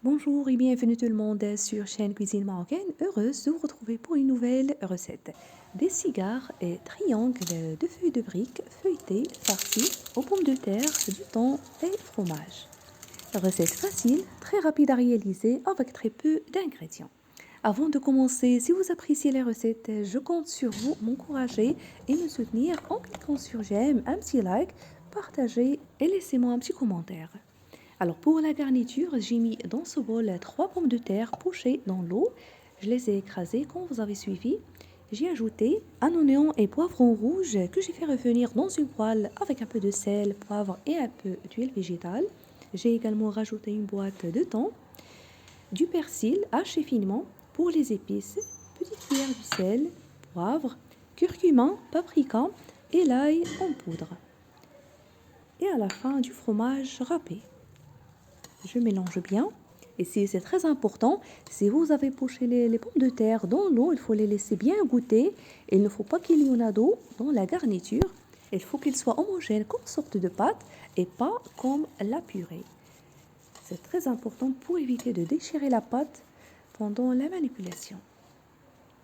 Bonjour et bienvenue tout le monde sur chaîne Cuisine Marocaine. Heureuse de vous retrouver pour une nouvelle recette. Des cigares et triangles de feuilles de briques feuilletées farcies aux pommes de terre, du thon et fromage. Recette facile, très rapide à réaliser avec très peu d'ingrédients. Avant de commencer, si vous appréciez les recettes, je compte sur vous m'encourager et me soutenir en cliquant sur j'aime, un petit like, partagez et laissez-moi un petit commentaire. Alors pour la garniture, j'ai mis dans ce bol 3 pommes de terre pochées dans l'eau. Je les ai écrasées comme vous avez suivi. J'ai ajouté un oignon et poivron rouge que j'ai fait revenir dans une poêle avec un peu de sel, poivre et un peu d'huile végétale. J'ai également rajouté une boîte de thon, du persil haché finement pour les épices, petite cuillère de sel, poivre, curcuma, paprika et l'ail en poudre. Et à la fin du fromage râpé. Je mélange bien. Et c'est très important, si vous avez poché les pommes de terre dans l'eau, il faut les laisser bien goûter. Il ne faut pas qu'il y en ait d'eau dans la garniture. Il faut qu'il soit homogène comme sorte de pâte et pas comme la purée. C'est très important pour éviter de déchirer la pâte pendant la manipulation.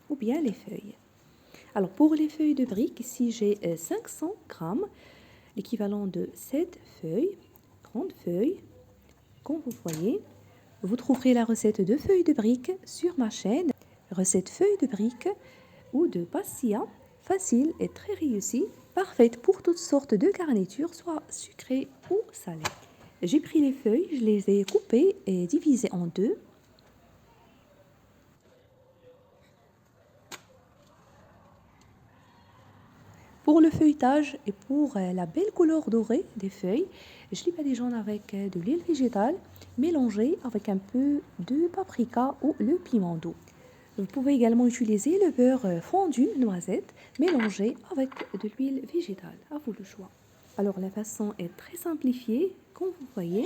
Ou bien les feuilles. Alors pour les feuilles de briques, ici j'ai 500 grammes, l'équivalent de 7 feuilles, grandes feuilles. Comme vous voyez, vous trouverez la recette de feuilles de briques sur ma chaîne, recette feuilles de briques ou de pastilla, facile et très réussie, parfaite pour toutes sortes de garnitures, soit sucrées ou salées. J'ai pris les feuilles, je les ai coupées et divisées en deux. Pour le feuilletage et pour la belle couleur dorée des feuilles, je les badigeonne avec de l'huile végétale mélangée avec un peu de paprika ou le piment doux. Vous pouvez également utiliser le beurre fondu noisette mélangé avec de l'huile végétale. À vous le choix. Alors la façon est très simplifiée. Comme vous voyez,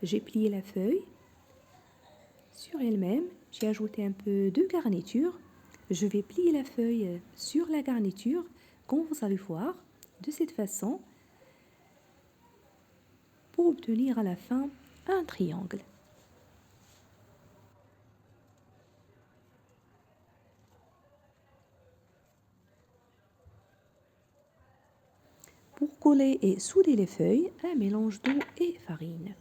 j'ai plié la feuille sur elle-même. J'ai ajouté un peu de garniture. Je vais plier la feuille sur la garniture, comme vous allez voir, de cette façon, pour obtenir à la fin un triangle. Pour coller et souder les feuilles, un mélange d'eau et farine.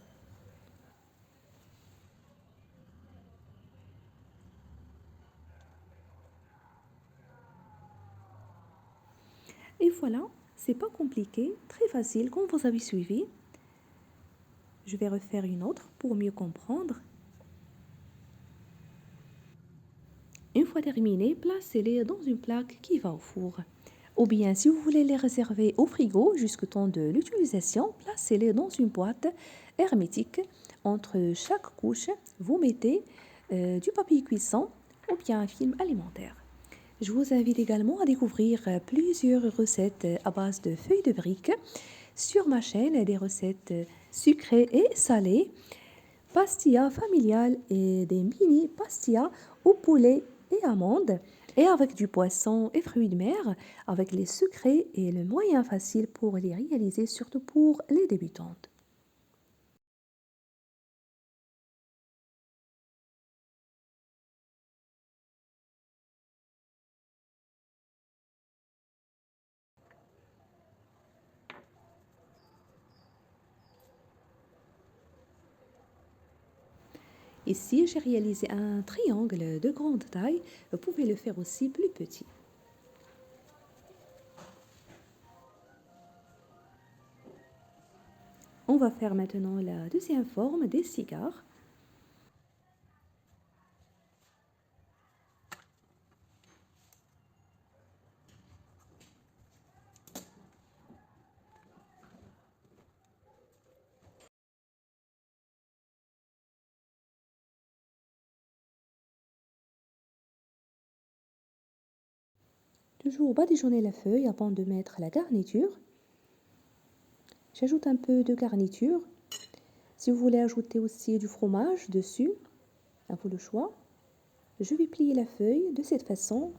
Et voilà, c'est pas compliqué, très facile comme vous avez suivi. Je vais refaire une autre pour mieux comprendre. Une fois terminé, placez-les dans une plaque qui va au four. Ou bien, si vous voulez les réserver au frigo jusqu'au temps de l'utilisation, placez-les dans une boîte hermétique. Entre chaque couche, vous mettez du papier cuisson ou bien un film alimentaire. Je vous invite également à découvrir plusieurs recettes à base de feuilles de briques sur ma chaîne, des recettes sucrées et salées, pastillas familiales et des mini pastillas au poulet et amandes, et avec du poisson et fruits de mer, avec les sucrés et le moyen facile pour les réaliser, surtout pour les débutantes. Ici, j'ai réalisé un triangle de grande taille. Vous pouvez le faire aussi plus petit. On va faire maintenant la deuxième forme des cigares. Toujours badigeonner la feuille avant de mettre la garniture. J'ajoute un peu de garniture. Si vous voulez ajouter aussi du fromage dessus, à vous le choix. Je vais plier la feuille de cette façon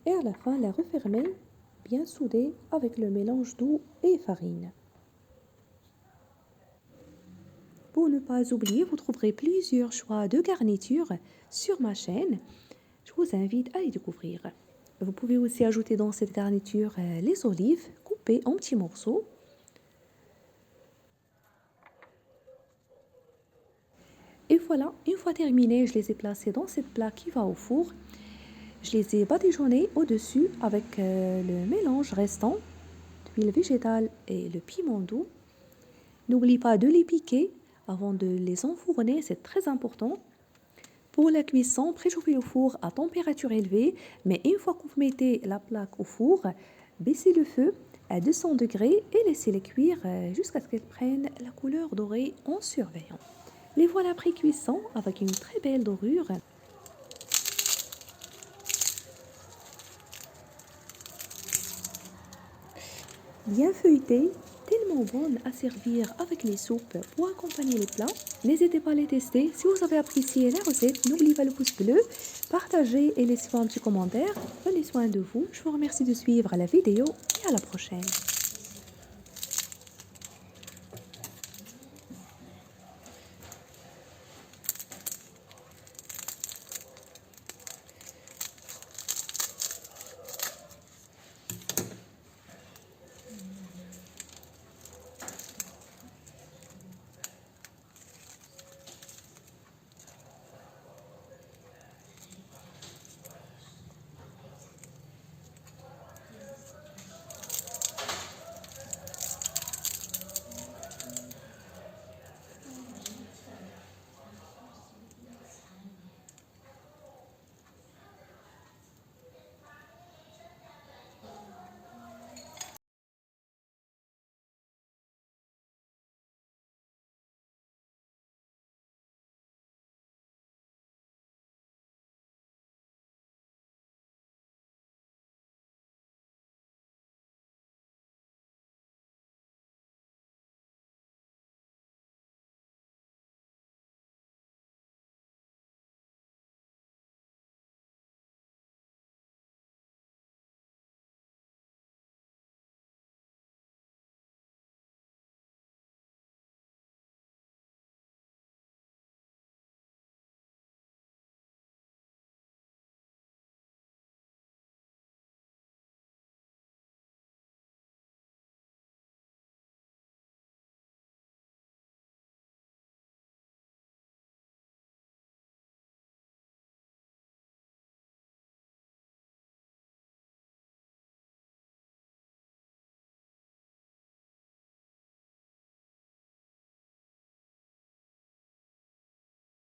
et à la fin la refermer bien soudée avec le mélange d'eau et farine. Pour ne pas oublier, vous trouverez plusieurs choix de garniture sur ma chaîne. Je vous invite à les découvrir. Vous pouvez aussi ajouter dans cette garniture les olives coupées en petits morceaux. Et voilà, une fois terminé, je les ai placés dans cette plat qui va au four. Je les ai badigeonnés au-dessus avec le mélange restant d'huile végétale et le piment doux. N'oubliez pas de les piquer avant de les enfourner, c'est très important. Pour la cuisson, préchauffez le four à température élevée, mais une fois que vous mettez la plaque au four, baissez le feu à 200 degrés et laissez-les cuire jusqu'à ce qu'elles prennent la couleur dorée en surveillant. Les voilà pré-cuisson avec une très belle dorure. Bien feuilletée, tellement bonne à servir avec les soupes pour accompagner les plats. N'hésitez pas à les tester. Si vous avez apprécié la recette, n'oubliez pas le pouce bleu, partagez et laissez-moi un petit commentaire. Prenez soin de vous. Je vous remercie de suivre la vidéo et à la prochaine.